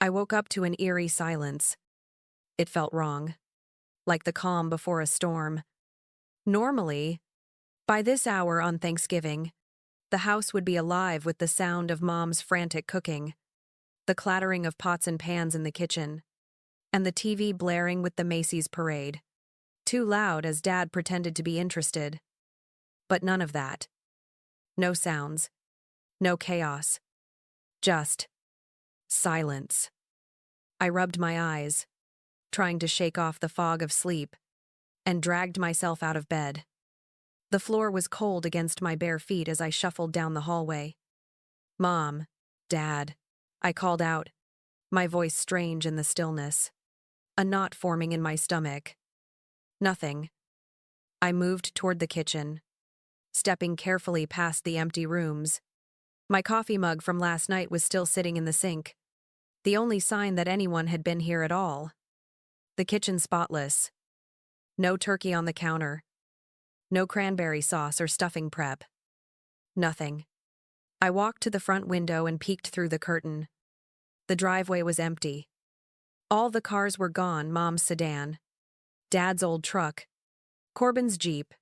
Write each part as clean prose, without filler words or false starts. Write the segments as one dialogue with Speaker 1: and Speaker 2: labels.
Speaker 1: I woke up to an eerie silence. It felt wrong, like the calm before a storm. Normally, by this hour on Thanksgiving, the house would be alive with the sound of Mom's frantic cooking, the clattering of pots and pans in the kitchen, and the TV blaring with the Macy's parade. Too loud as Dad pretended to be interested. But none of that. No sounds. No chaos. Just silence. I rubbed my eyes, trying to shake off the fog of sleep, and dragged myself out of bed. The floor was cold against my bare feet as I shuffled down the hallway. "Mom, Dad," I called out, my voice strange in the stillness. A knot forming in my stomach. Nothing. I moved toward the kitchen, stepping carefully past the empty rooms. My coffee mug from last night was still sitting in the sink, the only sign that anyone had been here at all. The kitchen spotless. No turkey on the counter. No cranberry sauce or stuffing prep. Nothing. I walked to the front window and peeked through the curtain. The driveway was empty. All the cars were gone: Mom's sedan, Dad's old truck, Corbin's Jeep,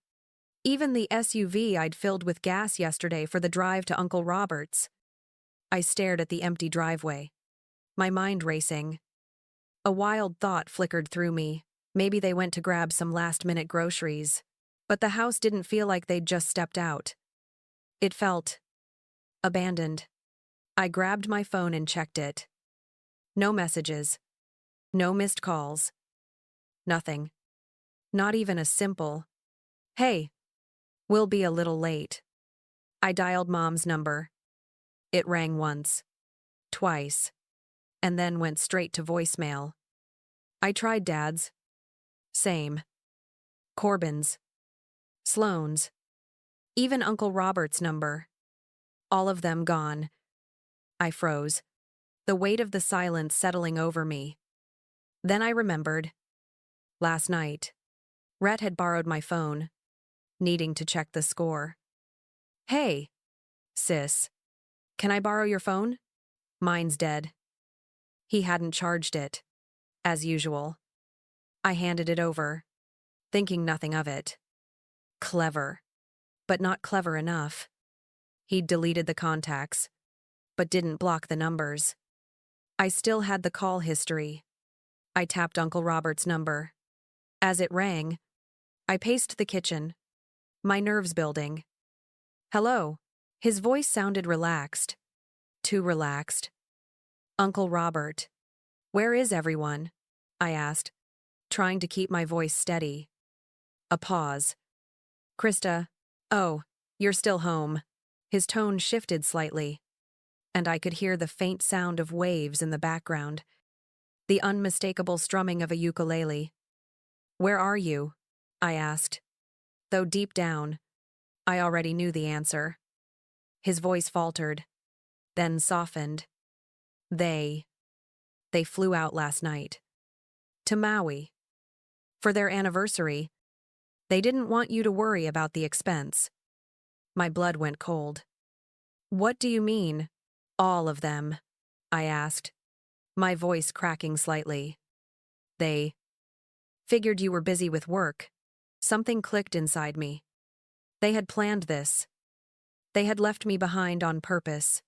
Speaker 1: even the SUV I'd filled with gas yesterday for the drive to Uncle Robert's. I stared at the empty driveway, my mind racing. A wild thought flickered through me. Maybe they went to grab some last-minute groceries. But the house didn't feel like they'd just stepped out. It felt abandoned. I grabbed my phone and checked it. No messages. No missed calls. Nothing. Not even a simple, "Hey, we'll be a little late." I dialed Mom's number. It rang once, twice, and then went straight to voicemail. I tried Dad's. Same. Corbin's. Sloane's. Even Uncle Robert's number. All of them gone. I froze, the weight of the silence settling over me. Then I remembered. Last night, Rhett had borrowed my phone, needing to check the score. "Hey, sis, can I borrow your phone? Mine's dead." He hadn't charged it, as usual. I handed it over, thinking nothing of it. Clever, but not clever enough. He'd deleted the contacts, but didn't block the numbers. I still had the call history. I tapped Uncle Robert's number. As it rang, I paced the kitchen, my nerves building. "Hello." His voice sounded relaxed. Too relaxed. "Uncle Robert. Where is everyone?" I asked, trying to keep my voice steady. A pause. "Krista, oh, you're still home." His tone shifted slightly, and I could hear the faint sound of waves in the background, the unmistakable strumming of a ukulele. "Where are you?" I asked, though deep down, I already knew the answer. His voice faltered, then softened. They flew out last night. To Maui. For their anniversary. They didn't want you to worry about the expense." My blood went cold. "What do you mean, all of them?" I asked, my voice cracking slightly. "They figured you were busy with work." Something clicked inside me. They had planned this. They had left me behind on purpose.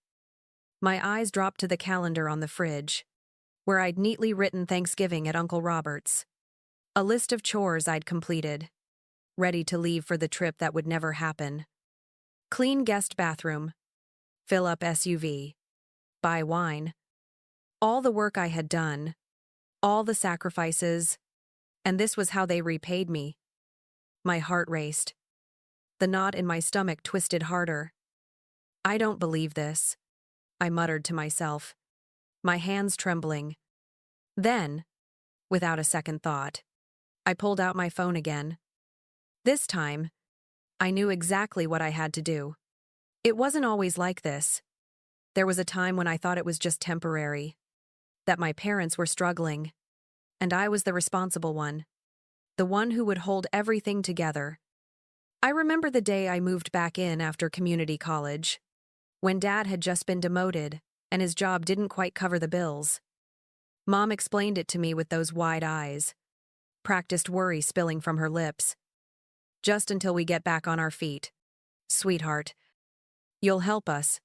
Speaker 1: My eyes dropped to the calendar on the fridge, where I'd neatly written Thanksgiving at Uncle Robert's. A list of chores I'd completed, ready to leave for the trip that would never happen. Clean guest bathroom. Fill up SUV. Buy wine. All the work I had done. All the sacrifices. And this was how they repaid me. My heart raced. The knot in my stomach twisted harder. "I don't believe this," I muttered to myself, my hands trembling. Then, without a second thought, I pulled out my phone again. This time, I knew exactly what I had to do. It wasn't always like this. There was a time when I thought it was just temporary, that my parents were struggling, and I was the responsible one, the one who would hold everything together. I remember the day I moved back in after community college, when Dad had just been demoted and his job didn't quite cover the bills. Mom explained it to me with those wide eyes, practiced worry spilling from her lips. Just until we get back on our feet. Sweetheart. You'll help us.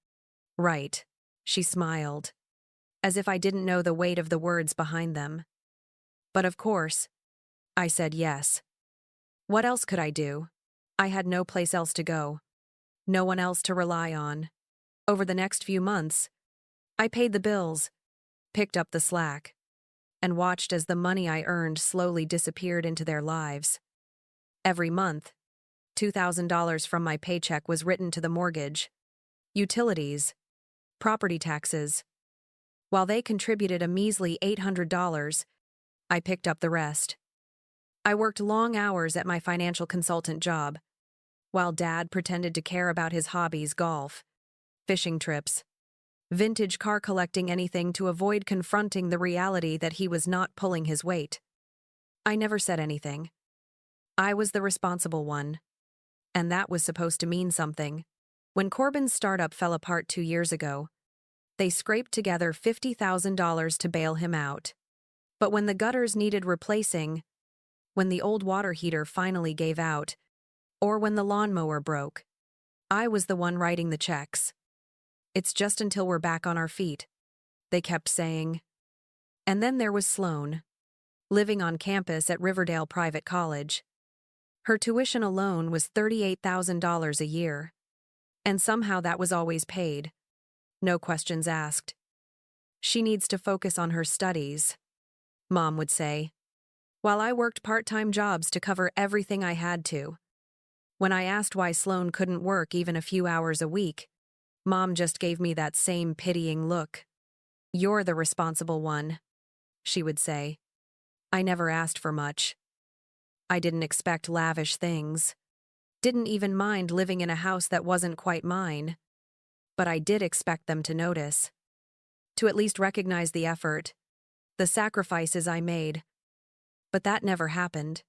Speaker 1: Right. She smiled, as if I didn't know the weight of the words behind them. But of course, I said yes. What else could I do? I had no place else to go. No one else to rely on. Over the next few months, I paid the bills, picked up the slack, and watched as the money I earned slowly disappeared into their lives. Every month, $2,000 from my paycheck was written to the mortgage, utilities, property taxes. While they contributed a measly $800, I picked up the rest. I worked long hours at my financial consultant job, while Dad pretended to care about his hobbies: golf, fishing trips, vintage car collecting, anything to avoid confronting the reality that he was not pulling his weight. I never said anything. I was the responsible one. And that was supposed to mean something. When Corbin's startup fell apart 2 years ago, they scraped together $50,000 to bail him out. But when the gutters needed replacing, when the old water heater finally gave out, or when the lawnmower broke, I was the one writing the checks. It's just until we're back on our feet, they kept saying. And then there was Sloane, living on campus at Riverdale Private College. Her tuition alone was $38,000 a year. And somehow that was always paid. No questions asked. She needs to focus on her studies, Mom would say, while I worked part-time jobs to cover everything I had to. When I asked why Sloane couldn't work even a few hours a week, Mom just gave me that same pitying look. You're the responsible one, she would say. I never asked for much. I didn't expect lavish things. Didn't even mind living in a house that wasn't quite mine. But I did expect them to notice. To at least recognize the effort, the sacrifices I made. But that never happened.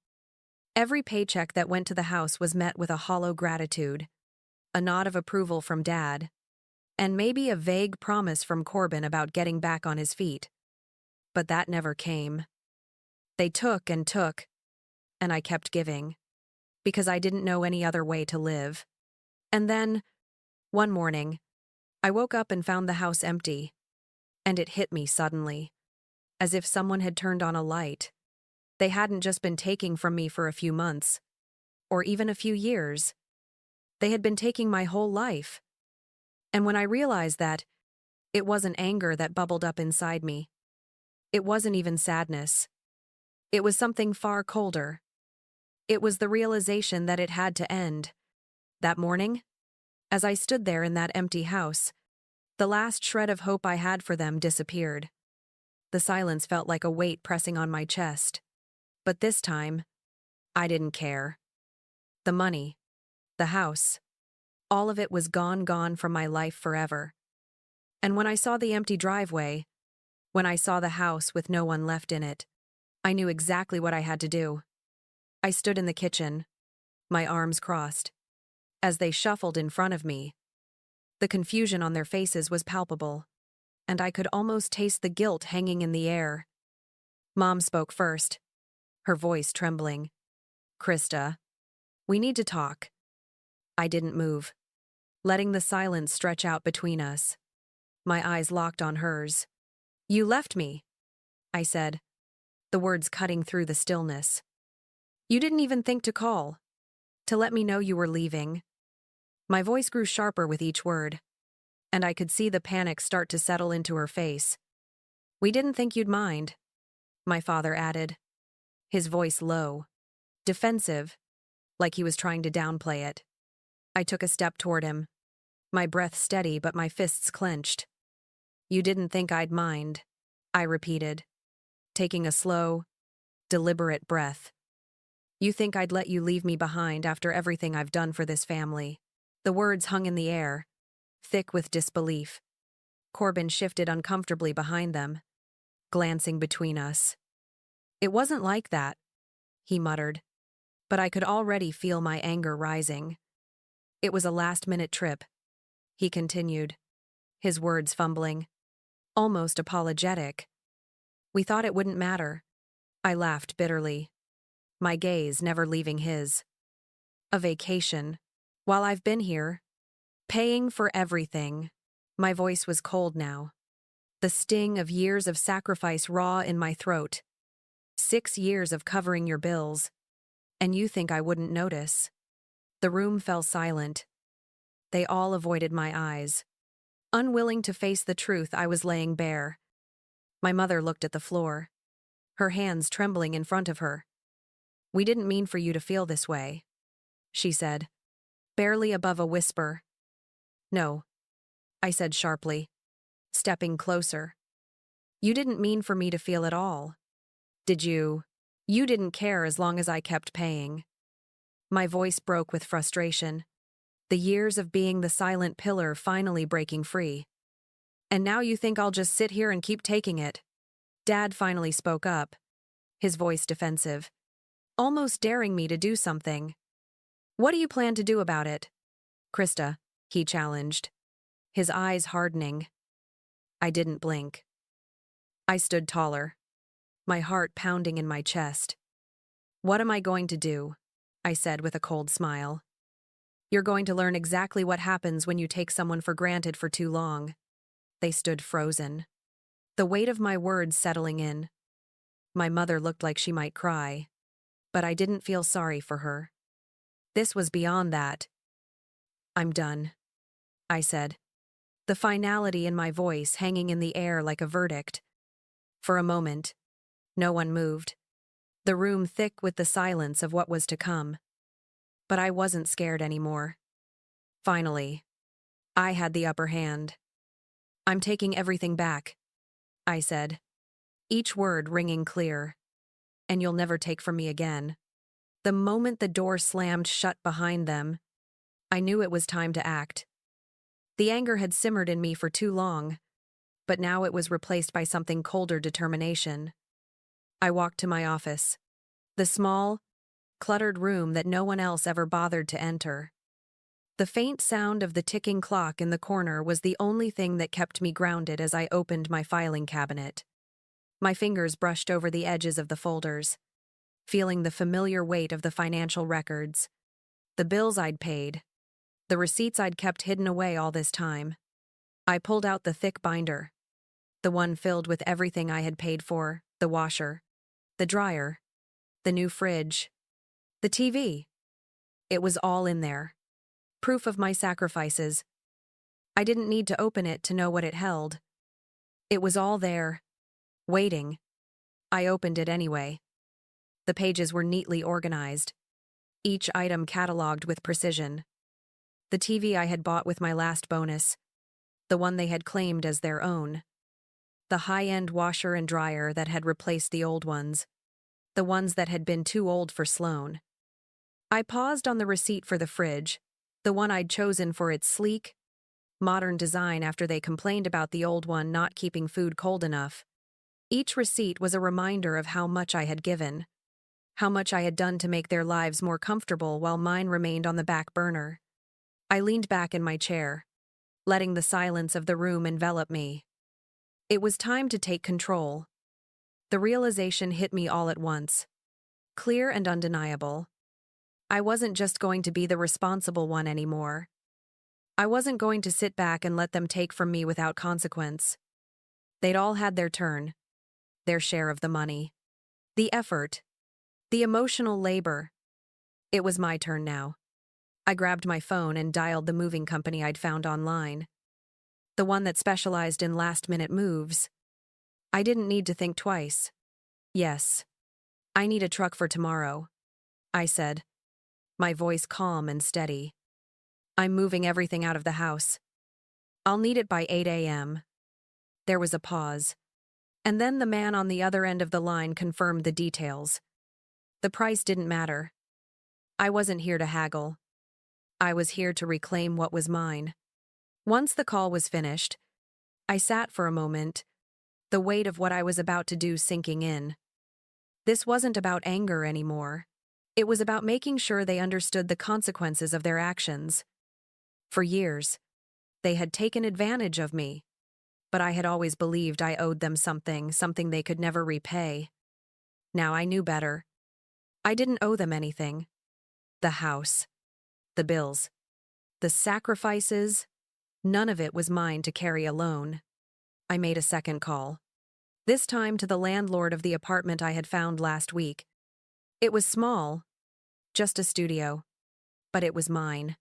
Speaker 1: Every paycheck that went to the house was met with a hollow gratitude, a nod of approval from Dad, and maybe a vague promise from Corbin about getting back on his feet. But that never came. They took, and I kept giving, because I didn't know any other way to live. And then, one morning, I woke up and found the house empty, and it hit me suddenly, as if someone had turned on a light. They hadn't just been taking from me for a few months, or even a few years. They had been taking my whole life. And when I realized that, it wasn't anger that bubbled up inside me. It wasn't even sadness. It was something far colder. It was the realization that it had to end. That morning, as I stood there in that empty house, the last shred of hope I had for them disappeared. The silence felt like a weight pressing on my chest. But this time, I didn't care. The money, the house, all of it was gone from my life forever. And when I saw the empty driveway, when I saw the house with no one left in it, I knew exactly what I had to do. I stood in the kitchen, my arms crossed, as they shuffled in front of me. The confusion on their faces was palpable, and I could almost taste the guilt hanging in the air. Mom spoke first, her voice trembling. Krista, we need to talk. I didn't move, letting the silence stretch out between us. My eyes locked on hers. You left me, I said, the words cutting through the stillness. You didn't even think to call, to let me know you were leaving. My voice grew sharper with each word, and I could see the panic start to settle into her face. We didn't think you'd mind, my father added, his voice low, defensive, like he was trying to downplay it. I took a step toward him, my breath steady but my fists clenched. You didn't think I'd mind, I repeated, taking a slow, deliberate breath. You think I'd let you leave me behind after everything I've done for this family? The words hung in the air, thick with disbelief. Corbin shifted uncomfortably behind them, glancing between us. It wasn't like that, he muttered, but I could already feel my anger rising. It was a last-minute trip, he continued, his words fumbling, almost apologetic. We thought it wouldn't matter. I laughed bitterly, my gaze never leaving his. A vacation. While I've been here, paying for everything. My voice was cold now. The sting of years of sacrifice raw in my throat. 6 years of covering your bills. And you think I wouldn't notice? The room fell silent. They all avoided my eyes, unwilling to face the truth I was laying bare. My mother looked at the floor, her hands trembling in front of her. We didn't mean for you to feel this way, she said, barely above a whisper. No, I said sharply, stepping closer. You didn't mean for me to feel at all. Did you? You didn't care as long as I kept paying. My voice broke with frustration, the years of being the silent pillar finally breaking free. And now you think I'll just sit here and keep taking it? Dad finally spoke up, his voice defensive, almost daring me to do something. What do you plan to do about it? Krista, he challenged, his eyes hardening. I didn't blink. I stood taller, my heart pounding in my chest. What am I going to do? I said with a cold smile. You're going to learn exactly what happens when you take someone for granted for too long. They stood frozen, the weight of my words settling in. My mother looked like she might cry, but I didn't feel sorry for her. This was beyond that. I'm done, I said, the finality in my voice hanging in the air like a verdict. For a moment, no one moved, the room thick with the silence of what was to come. But I wasn't scared anymore. Finally, I had the upper hand. I'm taking everything back, I said, each word ringing clear. And you'll never take from me again. The moment the door slammed shut behind them, I knew it was time to act. The anger had simmered in me for too long, but now it was replaced by something colder determination. I walked to my office, the small, cluttered room that no one else ever bothered to enter. The faint sound of the ticking clock in the corner was the only thing that kept me grounded as I opened my filing cabinet. My fingers brushed over the edges of the folders, feeling the familiar weight of the financial records, the bills I'd paid, the receipts I'd kept hidden away all this time. I pulled out the thick binder, the one filled with everything I had paid for, the washer, the dryer, the new fridge, the TV. It was all in there. Proof of my sacrifices. I didn't need to open it to know what it held. It was all there, waiting. I opened it anyway. The pages were neatly organized, each item cataloged with precision. The TV I had bought with my last bonus, the one they had claimed as their own. The high-end washer and dryer that had replaced the old ones, the ones that had been too old for Sloan. I paused on the receipt for the fridge, the one I'd chosen for its sleek, modern design after they complained about the old one not keeping food cold enough. Each receipt was a reminder of how much I had given, how much I had done to make their lives more comfortable while mine remained on the back burner. I leaned back in my chair, letting the silence of the room envelop me. It was time to take control. The realization hit me all at once, clear and undeniable. I wasn't just going to be the responsible one anymore. I wasn't going to sit back and let them take from me without consequence. They'd all had their turn, their share of the money, the effort, the emotional labor. It was my turn now. I grabbed my phone and dialed the moving company I'd found online. The one that specialized in last-minute moves. I didn't need to think twice. Yes, I need a truck for tomorrow, I said, my voice calm and steady. I'm moving everything out of the house. I'll need it by 8 a.m. There was a pause, and then the man on the other end of the line confirmed the details. The price didn't matter. I wasn't here to haggle. I was here to reclaim what was mine. Once the call was finished, I sat for a moment, the weight of what I was about to do sinking in. This wasn't about anger anymore. It was about making sure they understood the consequences of their actions. For years, they had taken advantage of me. but I had always believed I owed them something they could never repay. Now I knew better. I didn't owe them anything. The house, the bills, the sacrifices, none of it was mine to carry alone. I made a second call. This time to the landlord of the apartment I had found last week. It was small, just a studio, but it was mine.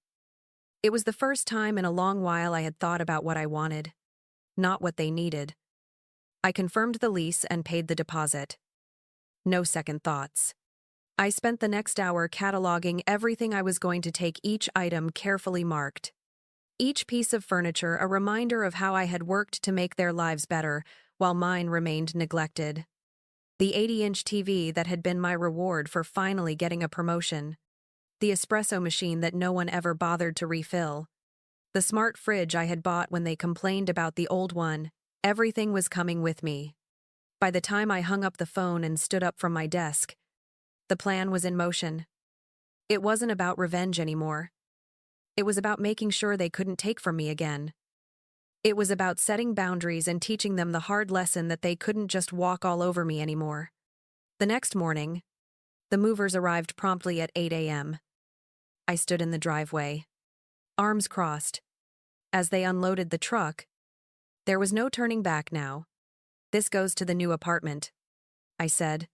Speaker 1: It was the first time in a long while I had thought about what I wanted, not what they needed. I confirmed the lease and paid the deposit. No second thoughts. I spent the next hour cataloging everything I was going to take, each item carefully marked. Each piece of furniture a reminder of how I had worked to make their lives better, while mine remained neglected. The 80-inch TV that had been my reward for finally getting a promotion. The espresso machine that no one ever bothered to refill. The smart fridge I had bought when they complained about the old one. Everything was coming with me. By the time I hung up the phone and stood up from my desk, the plan was in motion. It wasn't about revenge anymore. It was about making sure they couldn't take from me again. It was about setting boundaries and teaching them the hard lesson that they couldn't just walk all over me anymore. The next morning, the movers arrived promptly at 8 a.m. I stood in the driveway, arms crossed. As they unloaded the truck, there was no turning back now. "This goes to the new apartment," I said,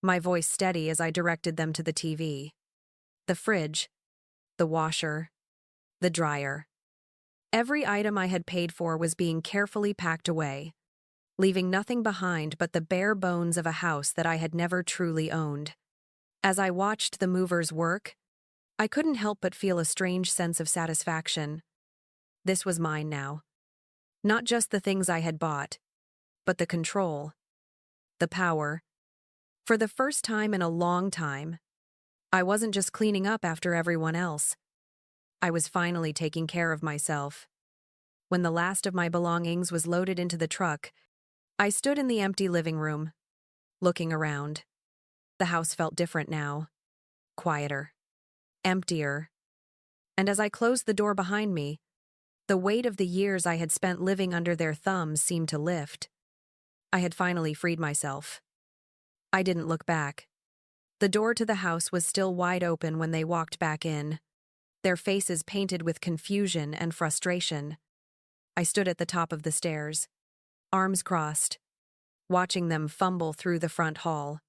Speaker 1: my voice steady as I directed them to the TV. The fridge, the washer, the dryer. Every item I had paid for was being carefully packed away, leaving nothing behind but the bare bones of a house that I had never truly owned. As I watched the movers work, I couldn't help but feel a strange sense of satisfaction. This was mine now. Not just the things I had bought, but the control, the power. For the first time in a long time, I wasn't just cleaning up after everyone else. I was finally taking care of myself. When the last of my belongings was loaded into the truck, I stood in the empty living room, looking around. The house felt different now. Quieter. Emptier. And as I closed the door behind me, the weight of the years I had spent living under their thumbs seemed to lift. I had finally freed myself. I didn't look back. The door to the house was still wide open when they walked back in, their faces painted with confusion and frustration. I stood at the top of the stairs, arms crossed, watching them fumble through the front hall.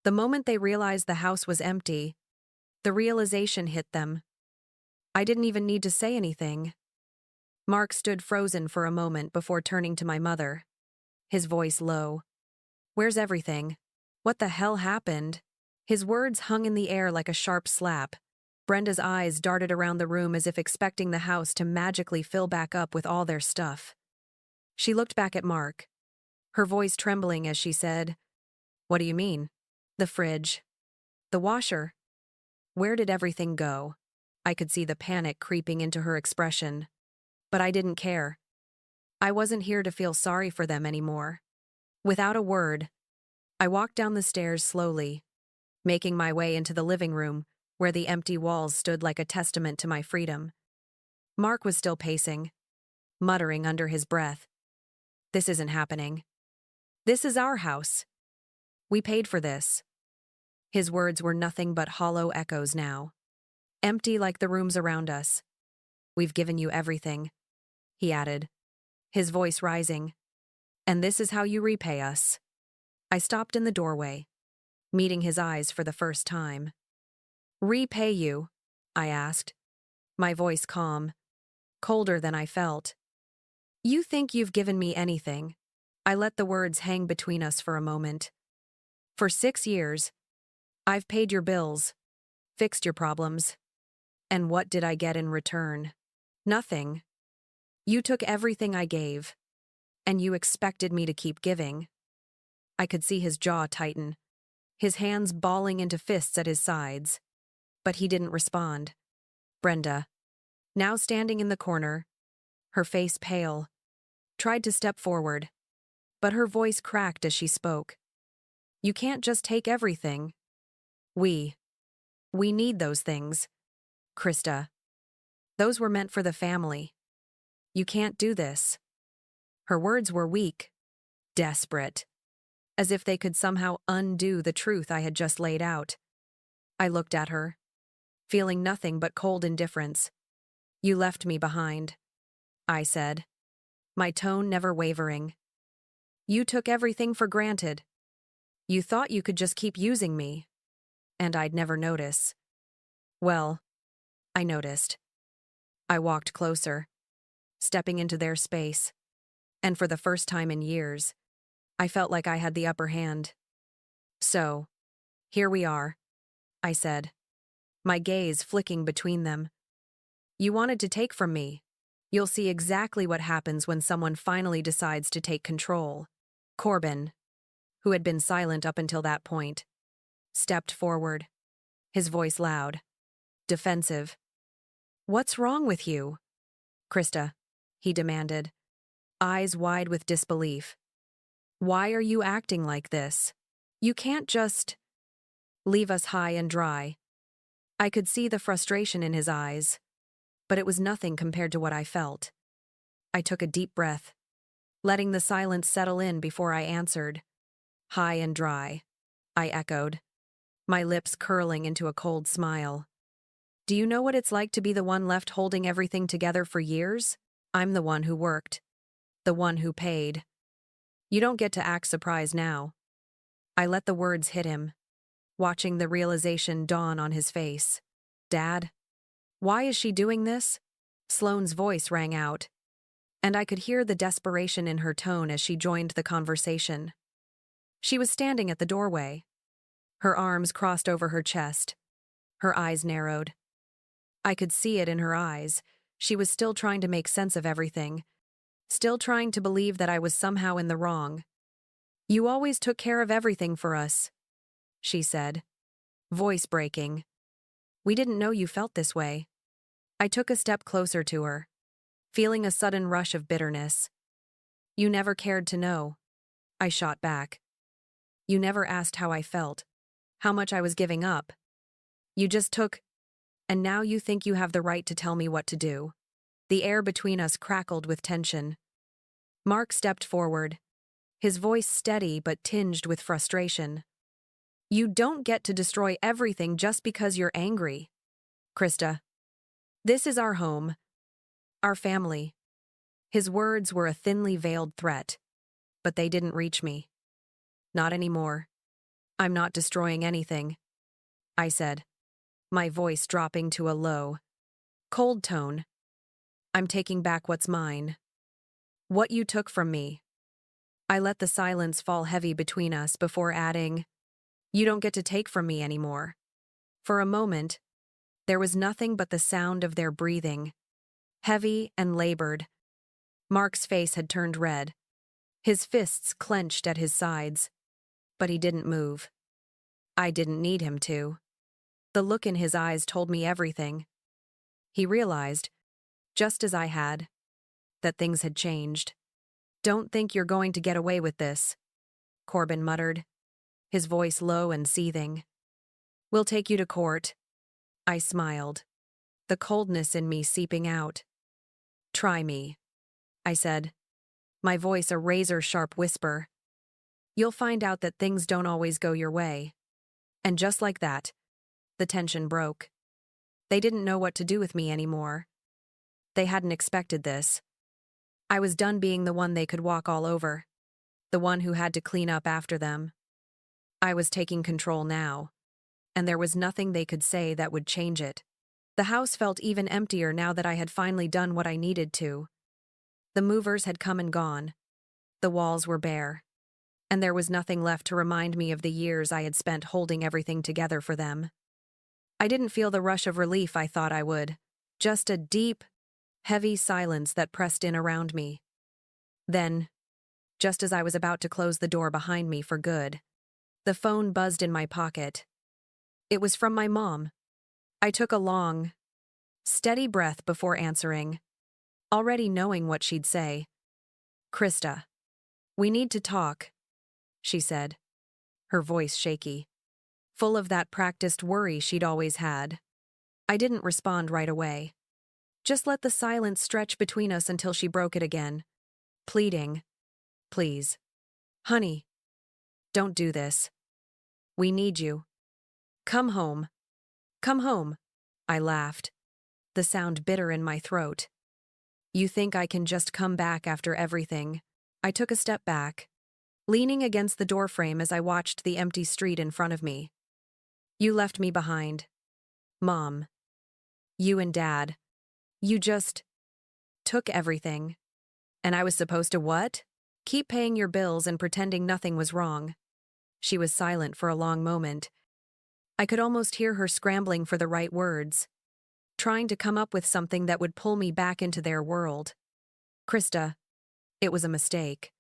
Speaker 1: The moment they realized the house was empty, the realization hit them. I didn't even need to say anything. Mark stood frozen for a moment before turning to my mother, his voice low. "Where's everything? What the hell happened?" His words hung in the air like a sharp slap. Brenda's eyes darted around the room as if expecting the house to magically fill back up with all their stuff. She looked back at Mark, her voice trembling as she said, "What do you mean?" "The fridge. The washer. Where did everything go?" I could see the panic creeping into her expression. But I didn't care. I wasn't here to feel sorry for them anymore. Without a word, I walked down the stairs slowly, making my way into the living room, where the empty walls stood like a testament to my freedom. Mark was still pacing, muttering under his breath. "This isn't happening. This is our house. We paid for this." His words were nothing but hollow echoes now, empty like the rooms around us. "We've given you everything," he added, his voice rising. "And this is how you repay us." I stopped in the doorway, meeting his eyes for the first time. "Repay you?" I asked, my voice calm, colder than I felt. "You think you've given me anything?" I let the words hang between us for a moment. "For 6 years, I've paid your bills, fixed your problems. And what did I get in return? Nothing. You took everything I gave, and you expected me to keep giving." I could see his jaw tighten, his hands balling into fists at his sides. But he didn't respond. Brenda, now standing in the corner, her face pale, tried to step forward, but her voice cracked as she spoke. "You can't just take everything. We need those things, Krista. Those were meant for the family. You can't do this." Her words were weak, desperate, as if they could somehow undo the truth I had just laid out. I looked at her, feeling nothing but cold indifference. "You left me behind," I said, my tone never wavering. "You took everything for granted. You thought you could just keep using me, and I'd never notice." Well, I noticed. I walked closer, stepping into their space, and for the first time in years, I felt like I had the upper hand. "So, here we are," I said, my gaze flicking between them. "You wanted to take from me. You'll see exactly what happens when someone finally decides to take control." Corbin, who had been silent up until that point, stepped forward, his voice loud, defensive. "What's wrong with you, Krista?" he demanded, eyes wide with disbelief. "Why are you acting like this? You can't just leave us high and dry." I could see the frustration in his eyes, but it was nothing compared to what I felt. I took a deep breath, letting the silence settle in before I answered. "High and dry," I echoed, my lips curling into a cold smile. "Do you know what it's like to be the one left holding everything together for years? I'm the one who worked, the one who paid. You don't get to act surprised now." I let the words hit him, watching the realization dawn on his face. "Dad? Why is she doing this?" Sloane's voice rang out, and I could hear the desperation in her tone as she joined the conversation. She was standing at the doorway, her arms crossed over her chest, her eyes narrowed. I could see it in her eyes. She was still trying to make sense of everything, still trying to believe that I was somehow in the wrong. "You always took care of everything for us," she said, voice breaking. "We didn't know you felt this way." I took a step closer to her, feeling a sudden rush of bitterness. "You never cared to know," I shot back. "You never asked how I felt, how much I was giving up. You just took, and now you think you have the right to tell me what to do." The air between us crackled with tension. Mark stepped forward, his voice steady but tinged with frustration. "You don't get to destroy everything just because you're angry, Krista. This is our home, our family." His words were a thinly veiled threat, but they didn't reach me. "Not anymore. I'm not destroying anything," I said, my voice dropping to a low, cold tone. "I'm taking back what's mine. What you took from me." I let the silence fall heavy between us before adding, "You don't get to take from me anymore." For a moment, there was nothing but the sound of their breathing, heavy and labored. Mark's face had turned red, his fists clenched at his sides, but he didn't move. I didn't need him to. The look in his eyes told me everything. He realized, just as I had, that things had changed. "Don't think you're going to get away with this," Corbin muttered, his voice low and seething. "We'll take you to court." I smiled, the coldness in me seeping out. "Try me," I said, my voice a razor-sharp whisper. "You'll find out that things don't always go your way." And just like that, the tension broke. They didn't know what to do with me anymore. They hadn't expected this. I was done being the one they could walk all over, the one who had to clean up after them. I was taking control now, and there was nothing they could say that would change it. The house felt even emptier now that I had finally done what I needed to. The movers had come and gone. The walls were bare, and there was nothing left to remind me of the years I had spent holding everything together for them. I didn't feel the rush of relief I thought I would, just a deep, heavy silence that pressed in around me. Then, just as I was about to close the door behind me for good, the phone buzzed in my pocket. It was from my mom. I took a long, steady breath before answering, already knowing what she'd say. "Krista, we need to talk," she said, her voice shaky, full of that practiced worry she'd always had. I didn't respond right away. Just let the silence stretch between us until she broke it again. pleading. Please. Honey, don't do this. We need you. Come home. Come home. I laughed, the sound bitter in my throat. You think I can just come back after everything? I took a step back, leaning against the doorframe as I watched the empty street in front of me. You left me behind. Mom. You and Dad. You just took everything. And I was supposed to what? Keep paying your bills and pretending nothing was wrong. She was silent for a long moment. I could almost hear her scrambling for the right words, trying to come up with something that would pull me back into their world. Krista, it was a mistake.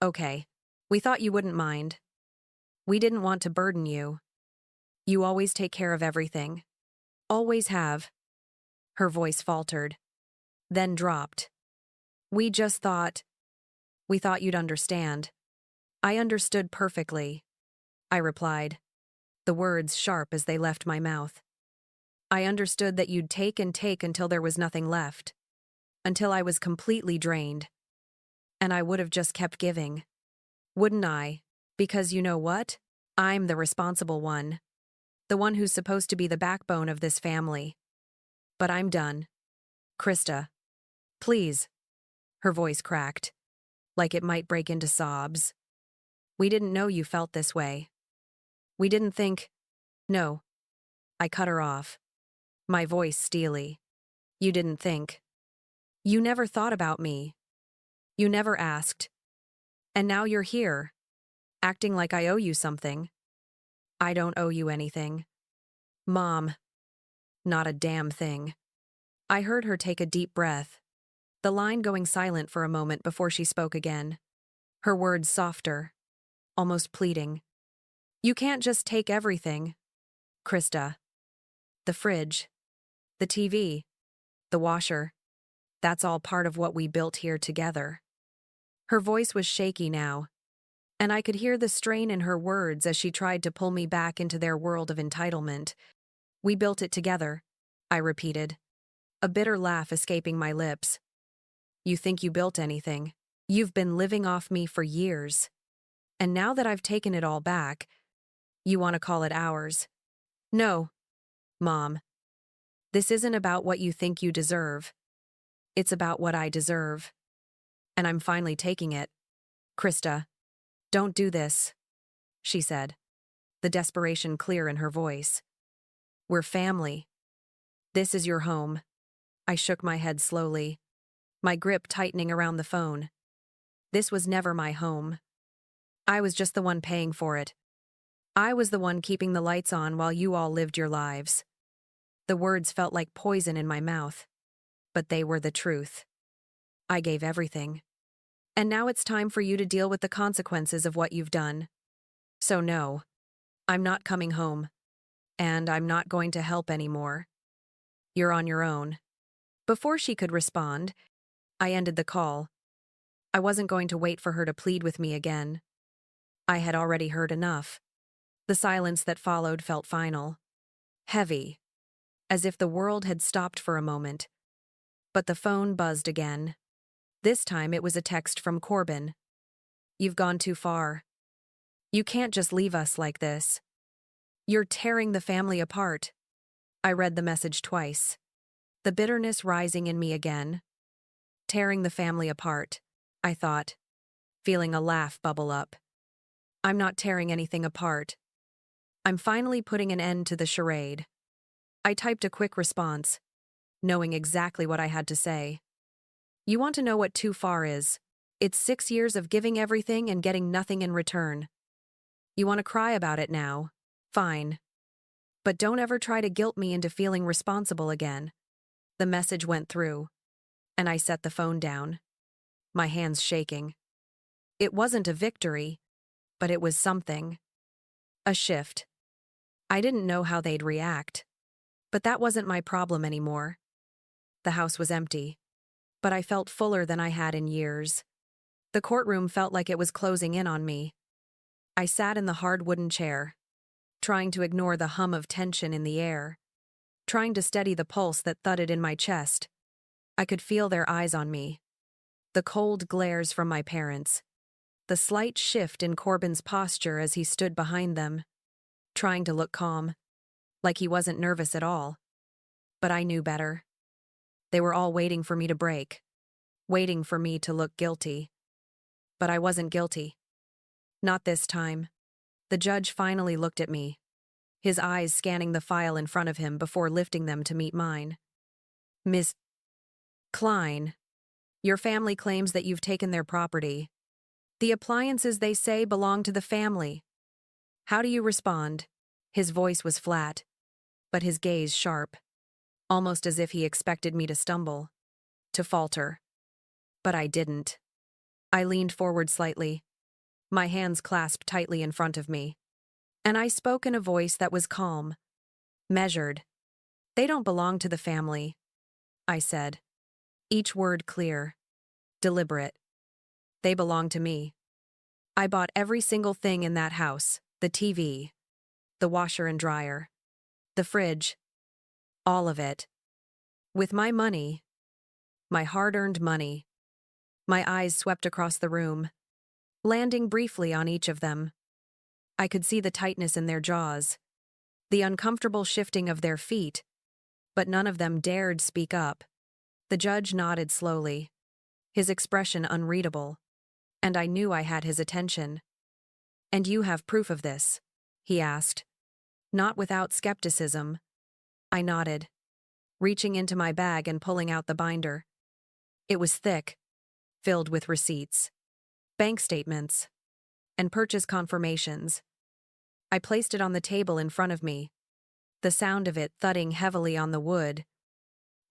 Speaker 1: Okay. We thought you wouldn't mind. We didn't want to burden you. You always take care of everything. Always have. Her voice faltered, then dropped. We thought you'd understand. I understood perfectly, I replied, the words sharp as they left my mouth. I understood that you'd take and take until there was nothing left, until I was completely drained. And I would have just kept giving. Wouldn't I? Because you know what? I'm the responsible one. The one who's supposed to be the backbone of this family. But I'm done. Krista. Please. Her voice cracked, like it might break into sobs. We didn't know you felt this way. We didn't think. No. I cut her off, my voice steely. You didn't think. You never thought about me. You never asked. And now you're here, acting like I owe you something. I don't owe you anything. Mom. Not a damn thing. I heard her take a deep breath, the line going silent for a moment before she spoke again. Her words softer, almost pleading. You can't just take everything, Krista. The fridge, the TV, the washer, that's all part of what we built here together. Her voice was shaky now, and I could hear the strain in her words as she tried to pull me back into their world of entitlement. We built it together, I repeated, a bitter laugh escaping my lips. You think you built anything? You've been living off me for years. And now that I've taken it all back, you want to call it ours. No, Mom. This isn't about what you think you deserve. It's about what I deserve. And I'm finally taking it. Krista, don't do this, she said, the desperation clear in her voice. We're family. This is your home. I shook my head slowly, my grip tightening around the phone. This was never my home. I was just the one paying for it. I was the one keeping the lights on while you all lived your lives. The words felt like poison in my mouth, but they were the truth. I gave everything. And now it's time for you to deal with the consequences of what you've done. So no, I'm not coming home. And I'm not going to help anymore. You're on your own. Before she could respond, I ended the call. I wasn't going to wait for her to plead with me again. I had already heard enough. The silence that followed felt final. Heavy. As if the world had stopped for a moment. But the phone buzzed again. This time it was a text from Corbin. You've gone too far. You can't just leave us like this. You're tearing the family apart. I read the message twice. The bitterness rising in me again. Tearing the family apart, I thought, feeling a laugh bubble up. I'm not tearing anything apart. I'm finally putting an end to the charade. I typed a quick response, knowing exactly what I had to say. You want to know what too far is? It's 6 years of giving everything and getting nothing in return. You want to cry about it now? Fine. But don't ever try to guilt me into feeling responsible again. The message went through, and I set the phone down, my hands shaking. It wasn't a victory, but it was something. A shift. I didn't know how they'd react, but that wasn't my problem anymore. The house was empty, but I felt fuller than I had in years. The courtroom felt like it was closing in on me. I sat in the hard wooden chair, trying to ignore the hum of tension in the air, trying to steady the pulse that thudded in my chest. I could feel their eyes on me, The cold glares from my parents. The slight shift in Corbin's posture as he stood behind them, trying to look calm, like he wasn't nervous at all. But I knew better. They were all waiting for me to break, waiting for me to look guilty. But I wasn't guilty. Not this time. The judge finally looked at me, his eyes scanning the file in front of him before lifting them to meet mine. Ms. Klein, your family claims that you've taken their property. The appliances, they say, belong to the family. How do you respond? His voice was flat, but his gaze sharp, almost as if he expected me to stumble, to falter. But I didn't. I leaned forward slightly, my hands clasped tightly in front of me, and I spoke in a voice that was calm, measured. They don't belong to the family, I said, each word clear, deliberate. They belong to me. I bought every single thing in that house, the TV, the washer and dryer, the fridge, all of it. With my money, my hard-earned money. My eyes swept across the room, landing briefly on each of them. I could see the tightness in their jaws, the uncomfortable shifting of their feet, but none of them dared speak up. The judge nodded slowly, his expression unreadable, and I knew I had his attention. "And you have proof of this?" he asked, not without skepticism. I nodded, reaching into my bag and pulling out the binder. It was thick, filled with receipts, bank statements, and purchase confirmations. I placed it on the table in front of me, the sound of it thudding heavily on the wood.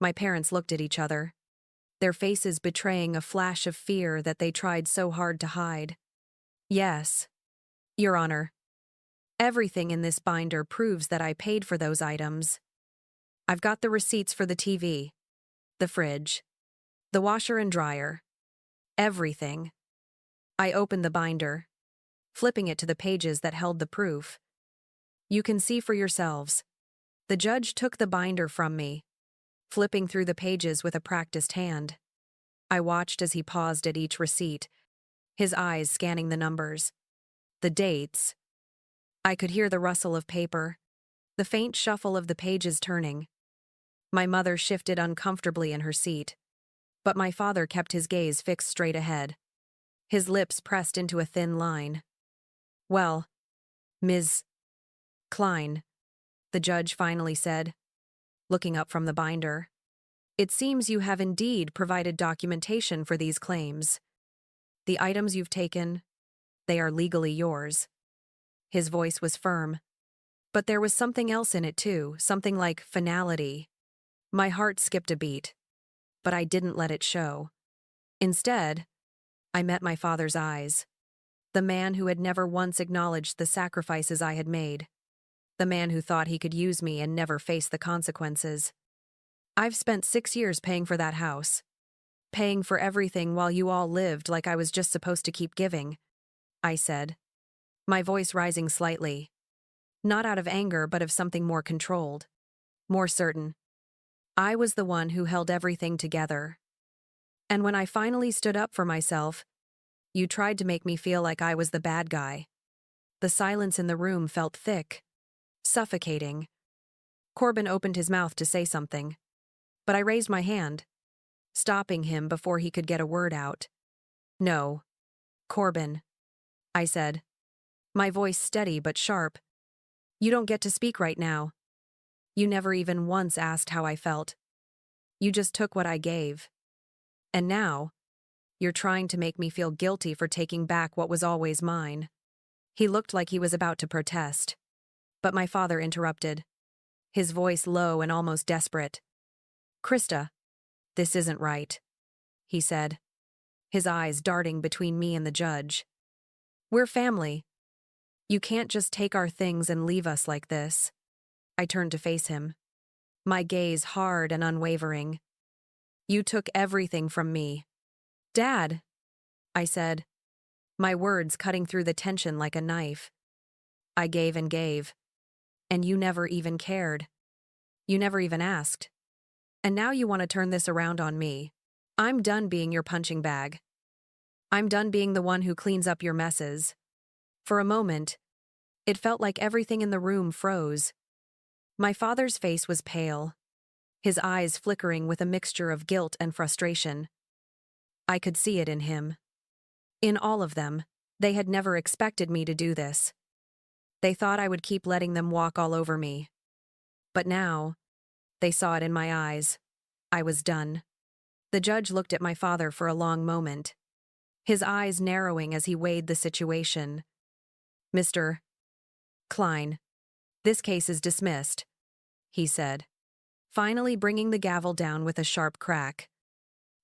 Speaker 1: My parents looked at each other, their faces betraying a flash of fear that they tried so hard to hide. "Yes, Your Honor. Everything in this binder proves that I paid for those items. I've got the receipts for the TV, the fridge, the washer and dryer. Everything." I opened the binder, flipping it to the pages that held the proof. "You can see for yourselves." The judge took the binder from me, flipping through the pages with a practiced hand. I watched as he paused at each receipt, his eyes scanning the numbers, the dates. I could hear the rustle of paper, the faint shuffle of the pages turning. My mother shifted uncomfortably in her seat, but my father kept his gaze fixed straight ahead, his lips pressed into a thin line. "Well, Ms. Klein," the judge finally said, looking up from the binder, "it seems you have indeed provided documentation for these claims. The items you've taken, they are legally yours." His voice was firm, but there was something else in it too, something like finality. My heart skipped a beat, but I didn't let it show. Instead, I met my father's eyes, the man who had never once acknowledged the sacrifices I had made, the man who thought he could use me and never face the consequences. "I've spent 6 years paying for that house, paying for everything while you all lived like I was just supposed to keep giving," I said, my voice rising slightly, not out of anger but of something more controlled, more certain. I was the one who held everything together. And when I finally stood up for myself, you tried to make me feel like I was the bad guy. The silence in the room felt thick, suffocating. Corbin opened his mouth to say something, but I raised my hand, stopping him before he could get a word out. "No, Corbin," I said, my voice steady but sharp. "You don't get to speak right now. You never even once asked how I felt. You just took what I gave. And now, you're trying to make me feel guilty for taking back what was always mine." He looked like he was about to protest, but my father interrupted, his voice low and almost desperate. "Krista, this isn't right," he said, his eyes darting between me and the judge. "We're family. You can't just take our things and leave us like this." I turned to face him, my gaze hard and unwavering. "You took everything from me." "Dad," I said, my words cutting through the tension like a knife. "I gave and gave, and you never even cared. You never even asked. And now you want to turn this around on me." I'm done being your punching bag. I'm done being the one who cleans up your messes. For a moment, it felt like everything in the room froze. My father's face was pale, his eyes flickering with a mixture of guilt and frustration. I could see it in him. In all of them, they had never expected me to do this. They thought I would keep letting them walk all over me. But now, they saw it in my eyes. I was done. The judge looked at my father for a long moment, his eyes narrowing as he weighed the situation. Mr. Klein, this case is dismissed, he said, finally bringing the gavel down with a sharp crack.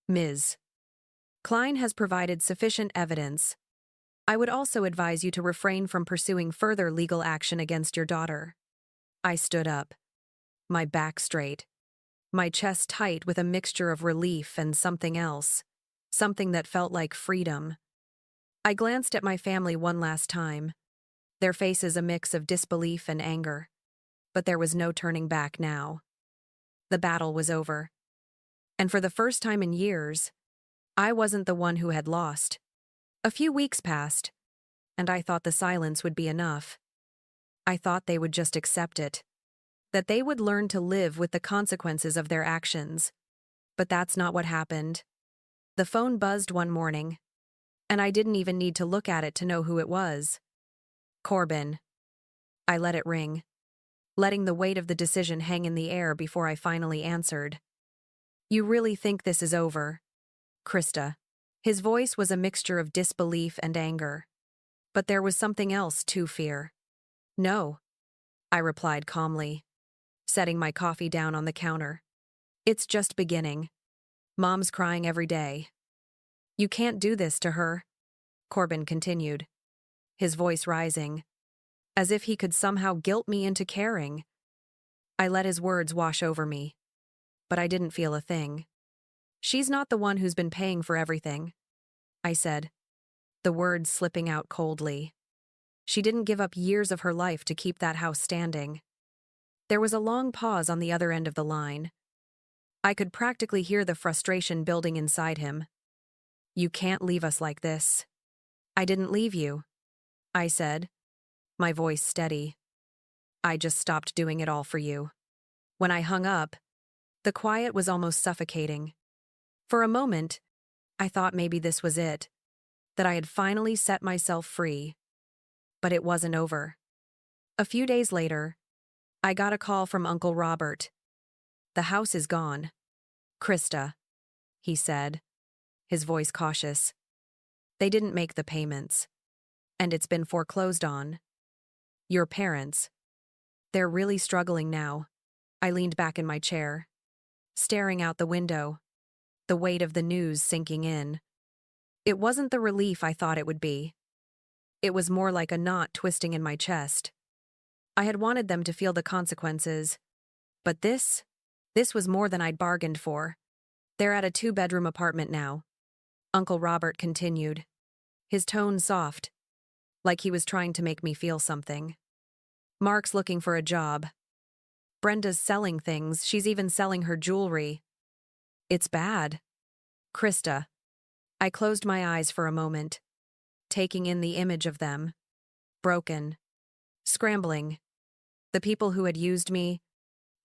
Speaker 1: Ms. Klein has provided sufficient evidence. I would also advise you to refrain from pursuing further legal action against your daughter. I stood up, my back straight, my chest tight with a mixture of relief and something else, something that felt like freedom. I glanced at my family one last time, their faces a mix of disbelief and anger. But there was no turning back now. The battle was over. And for the first time in years, I wasn't the one who had lost. A few weeks passed, and I thought the silence would be enough. I thought they would just accept it, that they would learn to live with the consequences of their actions. But that's not what happened. The phone buzzed one morning, and I didn't even need to look at it to know who it was. Corbin. I let it ring, letting the weight of the decision hang in the air before I finally answered. You really think this is over? Krista. His voice was a mixture of disbelief and anger. But there was something else too, fear. No, I replied calmly, setting my coffee down on the counter. It's just beginning. Mom's crying every day. You can't do this to her, Corbin continued, his voice rising, as if he could somehow guilt me into caring. I let his words wash over me, but I didn't feel a thing. She's not the one who's been paying for everything, I said, the words slipping out coldly. She didn't give up years of her life to keep that house standing. There was a long pause on the other end of the line. I could practically hear the frustration building inside him. You can't leave us like this. I didn't leave you, I said, my voice steady. I just stopped doing it all for you. When I hung up, the quiet was almost suffocating. For a moment, I thought maybe this was it, that I had finally set myself free. But it wasn't over. A few days later, I got a call from Uncle Robert. The house is gone. Krista, he said, his voice cautious. They didn't make the payments, and it's been foreclosed on. Your parents, they're really struggling now. I leaned back in my chair, staring out the window, the weight of the news sinking in. It wasn't the relief I thought it would be. It was more like a knot twisting in my chest. I had wanted them to feel the consequences, but this was more than I'd bargained for. They're at a 2-bedroom apartment now, Uncle Robert continued, his tone soft, like he was trying to make me feel something. Mark's looking for a job. Brenda's selling things, she's even selling her jewelry. It's bad. Krista. I closed my eyes for a moment, taking in the image of them. Broken. Scrambling. The people who had used me,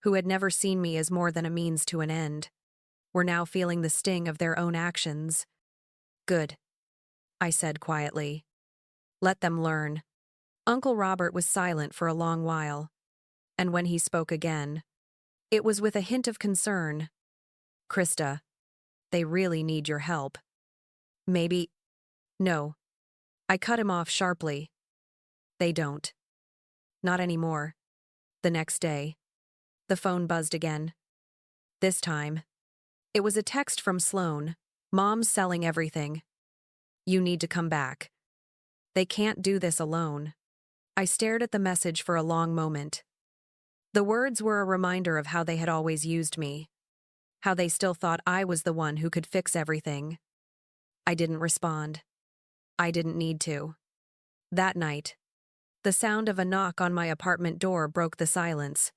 Speaker 1: who had never seen me as more than a means to an end, were now feeling the sting of their own actions. Good, I said quietly. Let them learn. Uncle Robert was silent for a long while, and when he spoke again, it was with a hint of concern. Krista, they really need your help. Maybe. No. I cut him off sharply. They don't. Not anymore. The next day, the phone buzzed again. This time, it was a text from Sloan. Mom's selling everything. You need to come back. They can't do this alone. I stared at the message for a long moment. The words were a reminder of how they had always used me, how they still thought I was the one who could fix everything. I didn't respond. I didn't need to. That night, the sound of a knock on my apartment door broke the silence.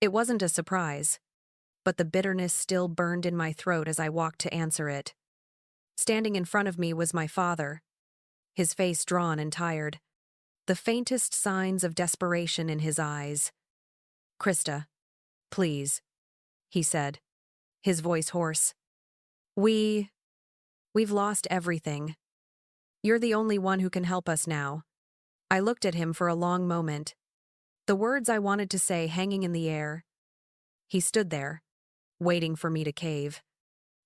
Speaker 1: It wasn't a surprise. but the bitterness still burned in my throat as I walked to answer it. Standing in front of me was my father, his face drawn and tired, the faintest signs of desperation in his eyes. "Krista, please," he said, his voice hoarse. We've lost everything. You're the only one who can help us now." I looked at him for a long moment, the words I wanted to say hanging in the air. He stood there, waiting for me to cave,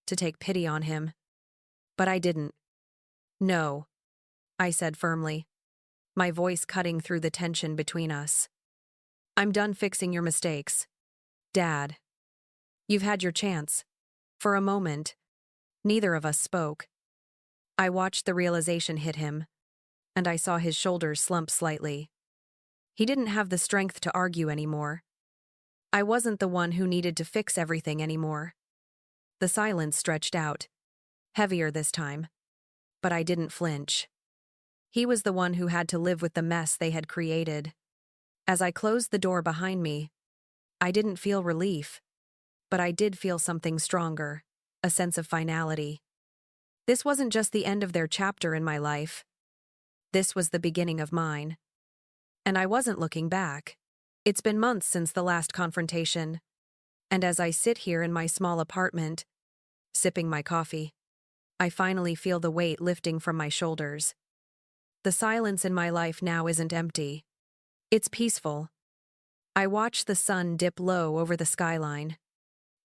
Speaker 1: to take pity on him. But I didn't. "No," I said firmly, my voice cutting through the tension between us. "I'm done fixing your mistakes. Dad, you've had your chance." For a moment, neither of us spoke. I watched the realization hit him, and I saw his shoulders slump slightly. He didn't have the strength to argue anymore. I wasn't the one who needed to fix everything anymore. The silence stretched out, heavier this time, but I didn't flinch. He was the one who had to live with the mess they had created. As I closed the door behind me, I didn't feel relief, but I did feel something stronger, a sense of finality. This wasn't just the end of their chapter in my life. This was the beginning of mine. And I wasn't looking back. It's been months since the last confrontation, and as I sit here in my small apartment, sipping my coffee, I finally feel the weight lifting from my shoulders. The silence in my life now isn't empty. It's peaceful. I watch the sun dip low over the skyline,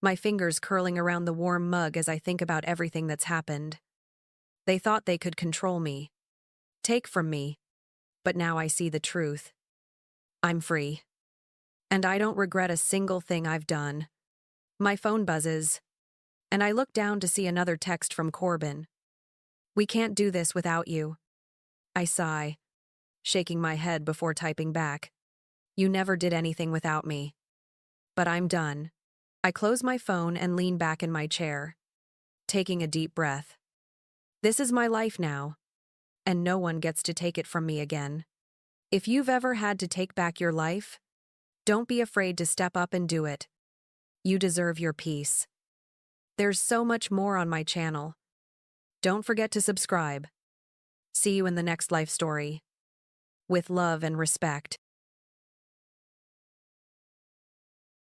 Speaker 1: my fingers curling around the warm mug as I think about everything that's happened. They thought they could control me, take from me, but now I see the truth. I'm free. And I don't regret a single thing I've done. My phone buzzes, and I look down to see another text from Corbin. "We can't do this without you." I sigh, shaking my head before typing back. "You never did anything without me." But I'm done. I close my phone and lean back in my chair, taking a deep breath. This is my life now, and no one gets to take it from me again. If you've ever had to take back your life, don't be afraid to step up and do it. You deserve your peace. There's so much more on my channel. Don't forget to subscribe. See you in the next life story. With love and respect.